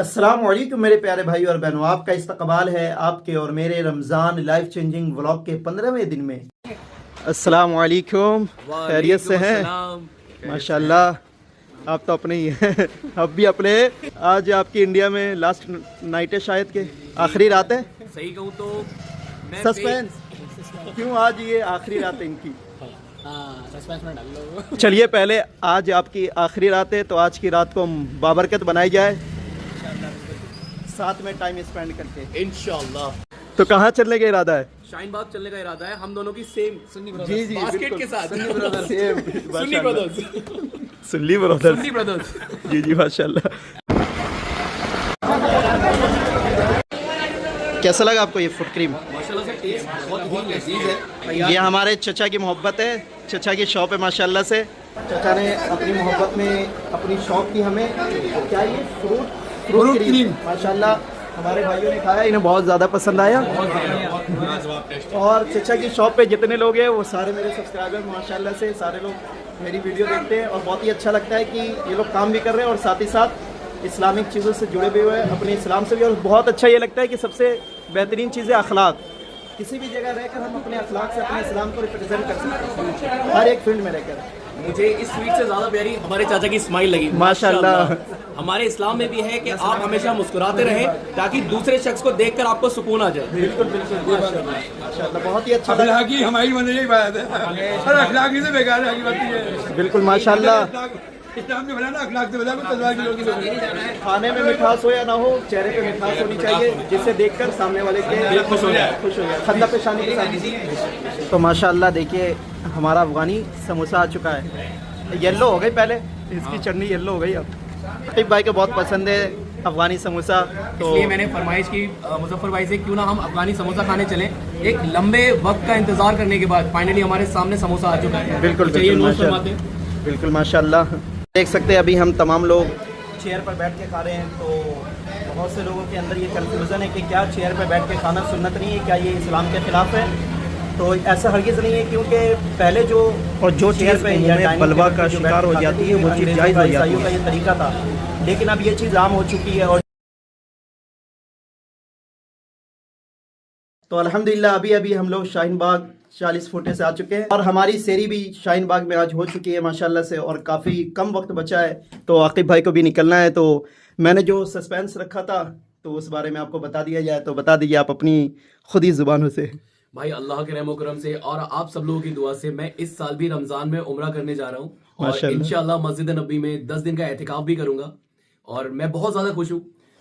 अस्सलाम वालेकुम मेरे प्यारे भाई और बहनों, आपका इस्तकबाल है आपके और मेरे रमज़ान लाइफ चेंजिंग व्लॉग के 15वें दिन में। अस्सलाम वालेकुम, खैरियत से हैं? माशाल्लाह, आप तो अपने ही हैं। अब भी अपने। आज आपकी इंडिया में लास्ट नाइट है, शायद के आखिरी रात है। सही कहूँ तो सस्पेंस क्यों आज ये आखिरी रात है इनकी? सस्पेंस में डाल लो। चलिए, पहले आज आपकी आखिरी रात है तो आज की रात को बाबरकत बनाई जाए, साथ में टाइम स्पेंड करके इंशाल्लाह। तो कहाँ चलने का इरादा है? शाहीन बाग चलने का इरादा है हम दोनों की सेम सुन्नी ब्रदर्स जी जी बास्केट बिल्कुल। के साथ Sunny brothers same. Sunny brothers Sunny brothers Sunny brothers जी जी माशाल्लाह। कैसा लगा आपको ये फुट क्रीम? माशाल्लाह से टेस्ट बहुत ही लजीज है। ये हमारे चचा की मोहब्बत है, चचा की शॉप है माशाल्लाह से। चचा ने अपनी मोहब्बत में अपनी शॉप की हमें क्या ये फ्रूट क्रीम माशाल्लाह हमारे भाइयों ने खाया, इन्हें बहुत ज़्यादा पसंद आया। और चचा की शॉप पे जितने लोग हैं वो सारे मेरे सब्सक्राइबर माशाल्लाह से सारे लोग मेरी वीडियो देखते हैं और बहुत ही अच्छा लगता है कि ये लोग काम भी कर रहे हैं और साथ ही साथ इस्लामिक चीज़ों से जुड़े भी हुए हैं, अपने इस्लाम से भी। और बहुत अच्छा ये लगता है कि सबसे बेहतरीन चीज़ है अखलाक। किसी भी जगह रहकर हम अपने अखलाक से अपने इस्लाम को रिप्रेजेंट कर सकते हैं, हर एक फील्ड में रहकर। मुझे इस स्वीट से ज्यादा प्यारी हमारे चाचा की स्माइल लगी माशाल्लाह। हमारे इस्लाम में भी है कि आप हमेशा मुस्कुराते रहें ताकि दूसरे शख्स को देखकर आपको सुकून आ जाए। बिल्कुल बिल्कुल माशाल्लाह, बहुत ही अच्छा लगा। अखलाकी हमारी बंदे यही बात है, और अखलाकी से बेकार है बात है। बिल्कुल माशाल्लाह। इस्लाम ने बनाना अखलाक से बना, तलवार की लोग खाने में मिठास हो या ना हो, चेहरे पे मिठास होनी चाहिए जिसे देखकर सामने वाले के खुश हो जाए। खुश हो जाए, खंदा पेशानी के साथ। तो माशाल्लाह देखिए हमारा अफगानी समोसा आ चुका है। येलो हो गई पहले, इसकी चटनी येलो हो गई। अब अकीब भाई को बहुत पसंद है अफगानी समोसा, तो इसलिए मैंने फरमाइश की मुजफ्फर भाई से क्यों ना हम अफगानी समोसा खाने चलें। एक लंबे वक्त का इंतजार करने के बाद फाइनली हमारे सामने समोसा आ चुका है। बिल्कुल चाहिए बिल्कुल नोट फरमाते हैं। माशाल्लाह, बिल्कुल माशाल्लाह। देख सकते हैं अभी हम तमाम लोग चेयर पर बैठ के खा रहे हैं, तो बहुत से लोगों के अंदर ये कन्फ्यूज़न है कि क्या चेयर पर बैठ के खाना सुन्नत नहीं है, क्या ये इस्लाम के ख़िलाफ़ है? तो ऐसा हरगिज़ नहीं है, क्योंकि पहले जो चेयर पे या बलवा का शिकार हो जाती है वो चीज़ जायज़ हो जाती है, का ये तरीका था। लेकिन अब ये चीज़ आम हो चुकी है। और तो अल्हम्दुलिल्लाह अभी अभी हम लोग शाहीन बाग 40 फुटे से आ चुके हैं और हमारी सेरी भी शाहीन बाग में आज हो चुकी है माशाल्लाह से, और काफ़ी कम वक्त बचा है। तो आकिब भाई को भी निकलना है, तो मैंने जो सस्पेंस रखा था तो उस बारे में आपको बता दिया जाए, तो बता दीजिए आप अपनी खुद ही ज़ुबानों से। भाई अल्लाह के रहमो करम से और आप सब लोगों की दुआ से मैं इस साल भी रमजान में उम्रा करने जा रहा हूँ और इंशाल्लाह मस्जिद नबी में 10 दिन का एहतिकाफ भी करूंगा। और मैं बहुत ज्यादा खुश हूँ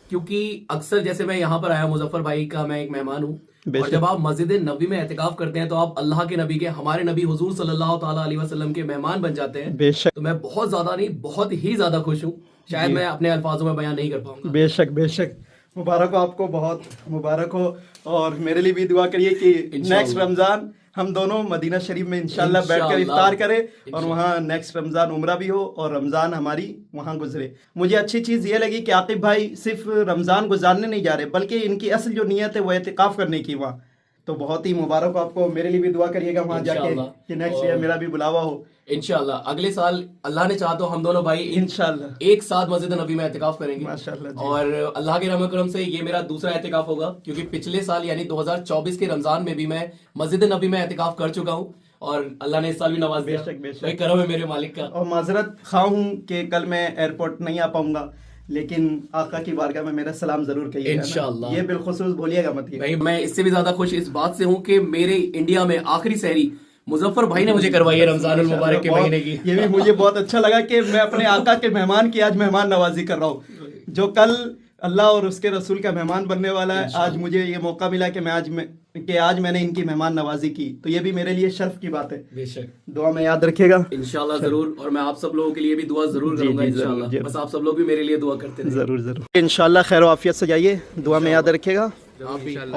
क्योंकि अक्सर जैसे मैं यहाँ पर आया, मुजफ्फर भाई का मैं एक मेहमान हूँ, और जब आप मस्जिद नबी में एहतिकाफ करते हैं तो आप अल्लाह के नबी के, हमारे नबी हुजूर सल्लल्लाहु ताला अलैहि वसल्लम के मेहमान बन जाते हैं। बेशक। तो मैं बहुत ज्यादा नहीं, बहुत ही ज्यादा खुश हूँ। शायद मैं अपने अल्फाजों में बयान नहीं कर पाऊंगा। बेशक बेशक, मुबारक हो आपको, बहुत मुबारक हो। और मेरे लिए भी दुआ करिए कि नेक्स्ट रमज़ान हम दोनों मदीना शरीफ में इंशाल्लाह बैठकर इफ्तार करें और वहाँ नेक्स्ट रमज़ान उम्रा भी हो और रमज़ान हमारी वहाँ गुजरे। मुझे अच्छी चीज़ ये लगी कि आकिब भाई सिर्फ रमज़ान गुजारने नहीं जा रहे, बल्कि इनकी असल जो नीयत है वो एहतिकाफ करने की वहाँ। तो बहुत ही मुबारक हो आपको। मेरे लिए भी दुआ करिएगा वहाँ जाके कि नेक्स्ट ईयर मेरा भी बुलावा हो इंशाल्लाह। अगले साल अल्लाह ने चाहा तो हम दोनों भाई इंशाल्लाह एक साथ मस्जिद नबी में एहतिकाफ करेंगे माशाल्लाह जी। और अल्लाह के रहम करम से ये मेरा दूसरा एहतिकाफ होगा, क्योंकि पिछले साल यानी 2024 के रमजान में भी मैं मस्जिद नबी में एहतिकाफ कर चुका हूँ और अल्लाह ने इस साल भी नवाज दिया। बेशक बेशक, भाई करम है मेरे मालिक का। और माजरत खा हूँ कि कल मैं एयरपोर्ट नहीं आ पाऊंगा, लेकिन आका की बारगाह में मेरा सलाम जरूर कहिएगा इंशाल्लाह। ये बिलखुसूस बोलिएगा मत। भाई मैं इससे भी ज्यादा खुश इस बात से हूँ कि मेरे इंडिया में आखिरी सहरी मुजफ्फर भाई ने मुझे करवाई है रमजान मुबारक के महीने की। ये भी मुझे बहुत अच्छा लगा कि मैं अपने आका के मेहमान की आज मेहमान नवाजी कर रहा हूँ, जो कल अल्लाह और उसके रसूल का मेहमान बनने वाला है। आज मुझे ये मौका मिला कि आज मैंने इनकी मेहमान नवाजी की, तो ये भी मेरे लिए शर्फ की बात है। बेशक, दुआ में याद रखिएगा इंशाल्लाह जरूर। और मैं आप सब लोगों के लिए भी दुआ जरूर करूंगा इंशाल्लाह। बस आप सब लोग भी मेरे लिए दुआ करते रहें। जरूर जरूर इंशाल्लाह। खैर आफियत से जाइए, दुआ में याद रखिएगा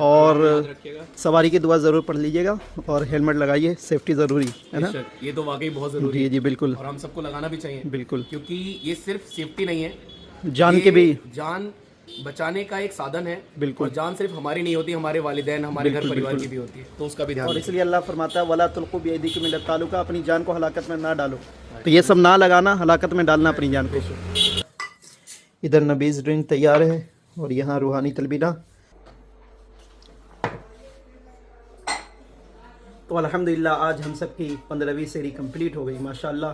और सवारी की दुआ जरूर पढ़ लीजिएगा और हेलमेट लगाइए, सेफ्टी जरूरी है ना। ये तो वाकई बहुत जरूरी है। जी जी बिल्कुल, और हम सबको लगाना भी चाहिए बिल्कुल, क्योंकि ये सिर्फ सेफ्टी नहीं है, जान के भी जान बचाने का एक साधन है। बिल्कुल। और जान सिर्फ हमारी नहीं होती, हमारे वालिदैन, हमारे घर परिवार की भी होती है, तो उसका भी ध्यान। और इसलिए अल्लाह फरमाता है वला तुल्कू बियदिकुम इला तालुका, अपनी जान को हलाकत में ना डालो। तो ये सब ना लगाना, हलाकत में डालना अपनी जान को। इधर नबीज़ ड्रिंक तैयार है। और यहाँ रूहानी तलबीना। तो अल्हम्दुलिल्लाह आज हम सब की 15वीं सेरी कंप्लीट हो गई माशाल्लाह।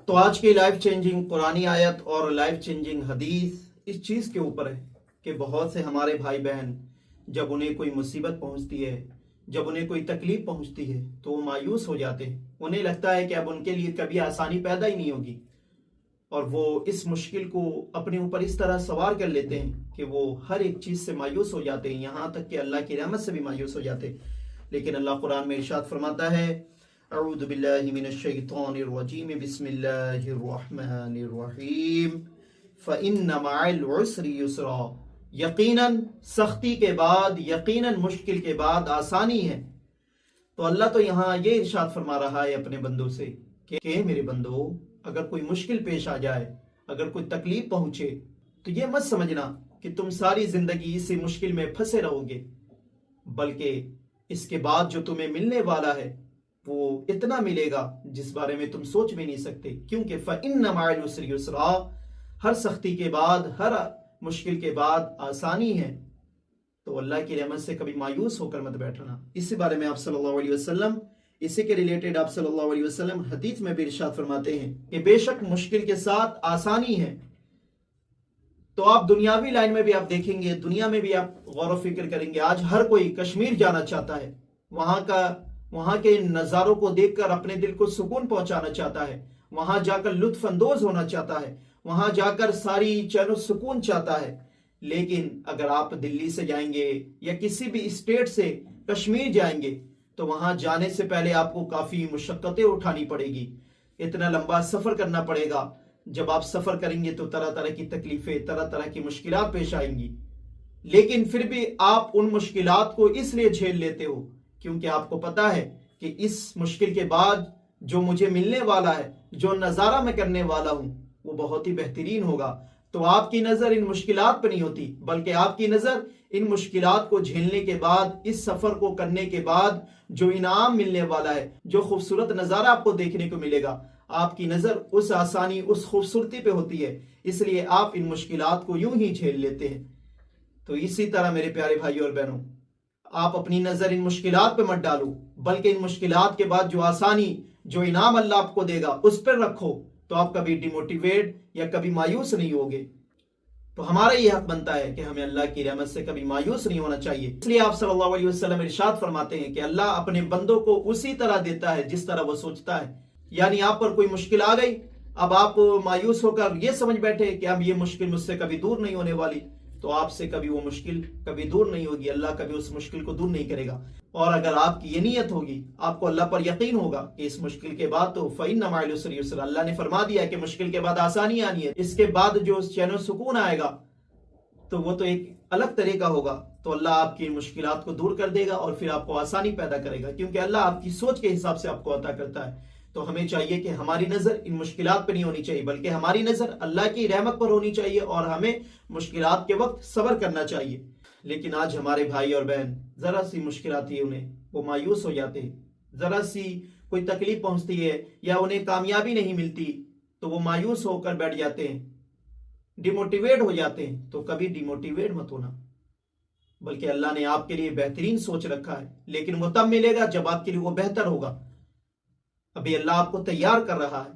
तो आज की लाइफ चेंजिंग कुरानी आयत और लाइफ चेंजिंग हदीस इस चीज़ के ऊपर है कि बहुत से हमारे भाई बहन जब उन्हें कोई मुसीबत पहुंचती है, जब उन्हें कोई तकलीफ पहुंचती है तो वो मायूस हो जाते हैं। उन्हें लगता है कि अब उनके लिए कभी आसानी पैदा ही नहीं होगी और वो इस मुश्किल को अपने ऊपर इस तरह सवार कर लेते हैं कि वो हर एक चीज़ से मायूस हो जाते हैं, यहाँ तक कि अल्लाह की रहमत से भी मायूस हो जाते हैं। लेकिन अल्लाह कुरान में इरशाद फरमाता है, अऊज़ु बिल्लाहि मिनश शैतानिर रजीम, बिस्मिल्लाहिर रहमानिर रहीम, फ़इन्न मअल उसरि युस्रा, यकीनन सख्ती के बाद, यकीनन मुश्किल के बाद आसानी है। तो अल्लाह तो यहाँ ये इरशाद फरमा रहा है अपने बंदों से कि मेरे बंदो, अगर कोई मुश्किल पेश आ जाए, अगर कोई तकलीफ पहुंचे तो ये मत समझना कि तुम सारी जिंदगी इसी मुश्किल में फंसे रहोगे, बल्कि इसके बाद जो तुम्हें मिलने वाला है वो इतना मिलेगा जिस बारे में तुम सोच भी नहीं सकते। क्योंकि फ़इन्न मअल उसरि युस्रा, हर सख्ती के बाद, हर मुश्किल के बाद आसानी है। तो अल्लाह की रहमत से कभी मायूस होकर मत बैठना। इसी बारे में आप सल्लल्लाहु अलैहि वसल्लम, इसी के रिलेटेड आप सल्लल्लाहु अलैहि वसल्लम हदीस में भी इरशाद फरमाते हैं कि बेशक मुश्किल के साथ आसानी है। तो आप दुनियावी लाइन में भी आप देखेंगे, दुनिया में भी आप गौर फिक्र करेंगे, आज हर कोई कश्मीर जाना चाहता है, वहां के नज़ारों को देखकर अपने दिल को सुकून पहुंचाना चाहता है, वहां जाकर लुत्फ अंदोज होना चाहता है, वहां जाकर सारी चैन सुकून चाहता है। लेकिन अगर आप दिल्ली से जाएंगे या किसी भी स्टेट से कश्मीर जाएंगे तो वहां जाने से पहले आपको काफी मुशक्कतें उठानी पड़ेगी, इतना लंबा सफर करना पड़ेगा। जब आप सफर करेंगे तो तरह तरह की तकलीफें, तरह तरह की मुश्किलात पेश आएंगी, लेकिन फिर भी आप उन मुश्किलात को इसलिए झेल लेते हो क्योंकि आपको पता है कि इस मुश्किल के बाद जो मुझे मिलने वाला है, जो नजारा मैं करने वाला हूं, वो बहुत ही बेहतरीन होगा। तो आपकी नजर इन मुश्किलात पर नहीं होती, बल्कि आपकी नजर इन मुश्किलात को झेलने के बाद, इस सफर को करने के बाद जो इनाम मिलने वाला है, जो खूबसूरत नजारा आपको देखने को मिलेगा, आपकी नजर उस आसानी, उस खूबसूरती पे होती है। इसलिए आप इन मुश्किलात को यूं ही झेल लेते हैं। तो इसी तरह मेरे प्यारे भाइयों और बहनों, आप अपनी नजर इन मुश्किलात पे मत डालो, बल्कि इन मुश्किलात के बाद जो आसानी, जो इनाम अल्लाह आपको देगा उस पर रखो। तो आप कभी डिमोटिवेट या कभी मायूस नहीं होगे। तो हमारा ये हक बनता है कि हमें अल्लाह की रहमत से कभी मायूस नहीं होना चाहिए। इसलिए आप सल्लल्लाहु अलैहि वसल्लम इरशाद फरमाते हैं कि अल्लाह अपने बंदों को उसी तरह देता है जिस तरह वो सोचता है। यानी आप पर कोई मुश्किल आ गई, अब आप मायूस होकर ये समझ बैठे कि अब ये मुश्किल मुझसे कभी दूर नहीं होने वाली, तो आपसे कभी वो मुश्किल कभी दूर नहीं होगी, अल्लाह कभी उस मुश्किल को दूर नहीं करेगा। और अगर आपकी ये नीयत होगी, आपको अल्लाह पर यकीन होगा कि इस मुश्किल के बाद तो फ़इन्न मअल उसरि युस्रा, अल्लाह ने फरमा दिया कि मुश्किल के बाद आसानी आनी है, इसके बाद जो चैन सुकून आएगा तो वो तो एक अलग तरह का होगा। तो अल्लाह आपकी मुश्किलात को दूर कर देगा और फिर आपको आसानी पैदा करेगा, क्योंकि अल्लाह आपकी सोच के हिसाब से आपको अता करता है। तो हमें चाहिए कि हमारी नजर इन मुश्किलात पर नहीं होनी चाहिए, बल्कि हमारी नजर अल्लाह की रहमत पर होनी चाहिए और हमें मुश्किलात के वक्त सब्र करना चाहिए। लेकिन आज हमारे भाई और बहन जरा सी मुश्किल आती है उन्हें, वो मायूस हो जाते हैं। जरा सी कोई तकलीफ पहुंचती है या उन्हें कामयाबी नहीं मिलती तो वो मायूस होकर बैठ जाते हैं, डिमोटिवेट हो जाते हैं। तो कभी डिमोटिवेट मत होना, बल्कि अल्लाह ने आपके लिए बेहतरीन सोच रखा है, लेकिन वो तब मिलेगा जब आपके लिए वो बेहतर होगा। अभी अल्लाह आपको तैयार कर रहा है,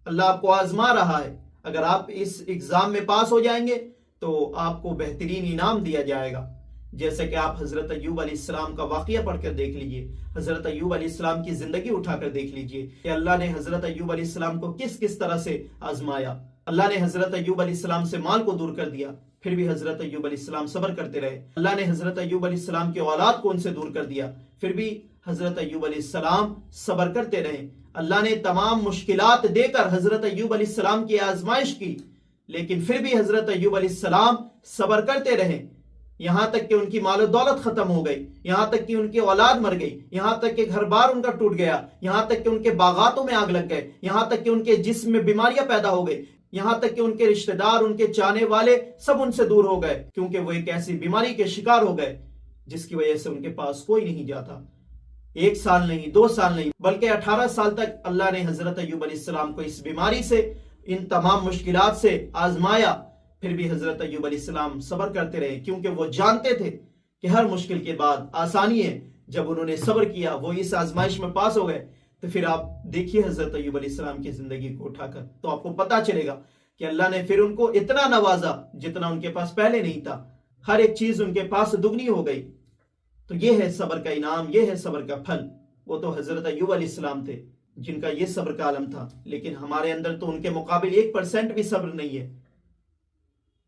अल्लाह आपको आजमा रहा है। अगर आप इस एग्जाम में पास हो जाएंगे तो आपको बेहतरीन इनाम दिया जाएगा। जैसे कि आप हजरत अय्यूब अलैहिस्सलाम का वाकया पढ़कर देख लीजिए, हजरत अय्यूब अलैहिस्सलाम की जिंदगी उठाकर देख लीजिए कि अल्लाह ने हजरत अय्यूब अलैहिस्सलाम को किस किस तरह से आजमाया। अल्लाह ने हजरत अय्यूब अलैहिस्सलाम से माल को दूर कर दिया, फिर भी हजरत अय्यूब अलैहिस्सलाम सब्र करते रहे। अल्लाह ने हजरत अय्यूब अलैहिस्सलाम की औलाद को उनसे दूर कर दिया, फिर भी हजरत अय्यूब अलैहिस्सलाम सब्र करते रहे। अल्लाह ने तमाम मुश्किलात देकर हजरत अय्यूब अलैहिस्सलाम की आजमाइश की, लेकिन फिर भी हजरत अय्यूब अलैहिस्सलाम सब्र करते रहे। यहां तक कि उनकी माल दौलत खत्म हो गई, यहां तक कि उनकी औलाद मर गई, यहां तक कि घर बार उनका टूट गया, यहां तक कि उनके बागातों में आग लग गए, यहां तक कि उनके जिस्म में बीमारियां पैदा हो गई, यहां तक कि उनके रिश्तेदार, उनके चाहने वाले सब उनसे दूर हो गए, क्योंकि वो एक ऐसी बीमारी के शिकार हो गए जिसकी वजह से उनके पास कोई नहीं जाता। 1 साल नहीं, 2 साल नहीं, बल्कि 18 साल तक अल्लाह ने हजरत अय्यूब अलैहिस्सलाम को इस बीमारी से, इन तमाम मुश्किलात से आजमाया, फिर भी हजरत अय्यूब अलैहिस्सलाम सब्र करते रहे, क्योंकि वो जानते थे कि हर मुश्किल के बाद आसानी है। जब उन्होंने सब्र किया, वो इस आजमाइश में पास हो गए। तो फिर आप देखिए हजरत अय्यूब अलैहिस्सलाम की जिंदगी को उठाकर, तो आपको पता चलेगा कि अल्लाह ने फिर उनको इतना नवाजा जितना उनके पास पहले नहीं था। हर एक चीज उनके पास दुगनी हो गई। तो ये है सब्र का इनाम, ये है सब्र का फल। वो तो हजरत अय्यूब अलैहिस्सलाम थे जिनका ये सब्र का आलम था, लेकिन हमारे अंदर तो उनके मुकाबिल 1% भी सब्र नहीं है।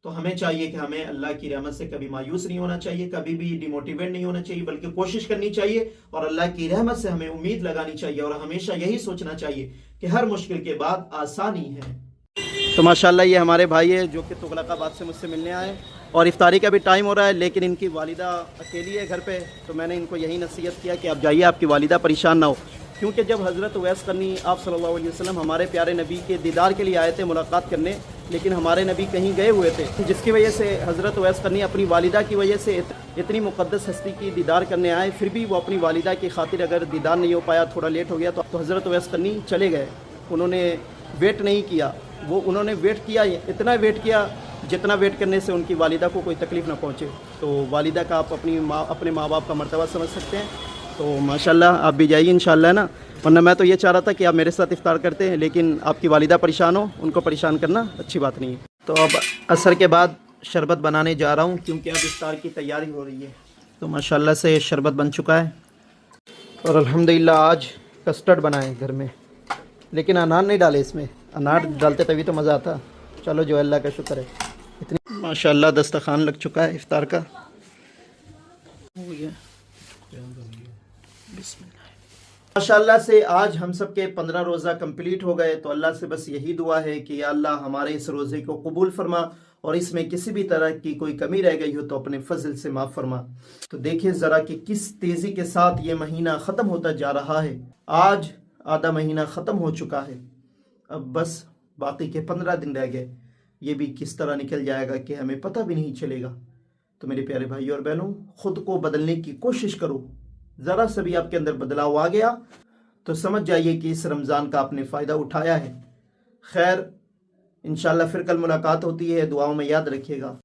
तो हमें चाहिए कि हमें अल्लाह की रहमत से कभी मायूस नहीं होना चाहिए, कभी भी डिमोटिवेट नहीं होना चाहिए, बल्कि कोशिश करनी चाहिए और अल्लाह की रहमत से हमें उम्मीद लगानी चाहिए और हमेशा यही सोचना चाहिए कि हर मुश्किल के बाद आसानी है। तो माशाल्लाह ये हमारे भाई है जो कि तुगलकाबाद से मुझसे मिलने आए और इफ्तारी का भी टाइम हो रहा है, लेकिन इनकी वालिदा अकेली है घर पे। तो मैंने इनको यही नसीहत किया कि आप जाइए, आपकी वालिदा परेशान ना हो, क्योंकि जब हज़रत उवैस करनी आप सल्लल्लाहु अलैहि वसल्लम हमारे प्यारे नबी के दीदार के लिए आए थे, मुलाकात करने, लेकिन हमारे नबी कहीं गए हुए थे, जिसकी वजह से हज़रत उवैस करनी अपनी वालिदा की वजह से इतनी मुक़द्दस हस्ती की दीदार करने आए, फिर भी वो अपनी वालिदा की खातिर अगर दीदार नहीं हो पाया, थोड़ा लेट हो गया, तो हज़रत उवैस करनी चले गए। उन्होंने वेट नहीं किया, उन्होंने वेट किया, इतना वेट किया जितना वेट करने से उनकी वालिदा को कोई तकलीफ़ ना पहुँचे। तो वालिदा का आप अपने माँ बाप का मर्तबा समझ सकते हैं। तो माशाल्लाह आप भी जाइए इंशाल्लाह ना, वरना मैं तो ये चाह रहा था कि आप मेरे साथ इफ्तार करते हैं, लेकिन आपकी वालिदा परेशान हो, उनको परेशान करना अच्छी बात नहीं है। तो अब असर के बाद शरबत बनाने जा रहा हूँ, क्योंकि अब इफ्तार की तैयारी हो रही है। तो माशाल्लाह से शरबत बन चुका है और अल्हम्दुलिल्लाह आज कस्टर्ड बनाए घर में, लेकिन अनार नहीं डाले इसमें, अनार डालते तभी तो मज़ा आता। चलो जो अल्लाह का शुक्र है, इतनी माशाल्लाह दस्तरखान लग चुका है इफ्तार का, हो गया। माशाल्लाह से आज हम सब के 15 रोज़ा कंप्लीट हो गए। तो अल्लाह से बस यही दुआ है कि या अल्लाह हमारे इस रोज़े को कबूल फरमा और इसमें किसी भी तरह की कोई कमी रह गई हो तो अपने फजल से माफ़ फरमा। तो देखिए ज़रा कि किस तेज़ी के साथ ये महीना ख़त्म होता जा रहा है। आज आधा महीना ख़त्म हो चुका है, अब बस बाकी के 15 दिन रह गए। ये भी किस तरह निकल जाएगा कि हमें पता भी नहीं चलेगा। तो मेरे प्यारे भाइयों और बहनों, ख़ुद को बदलने की कोशिश करो। ज़रा सा भी आपके अंदर बदलाव आ गया तो समझ जाइए कि इस रमज़ान का आपने फ़ायदा उठाया है। खैर इंशाल्लाह फिर कल मुलाकात होती है, दुआओं में याद रखिएगा।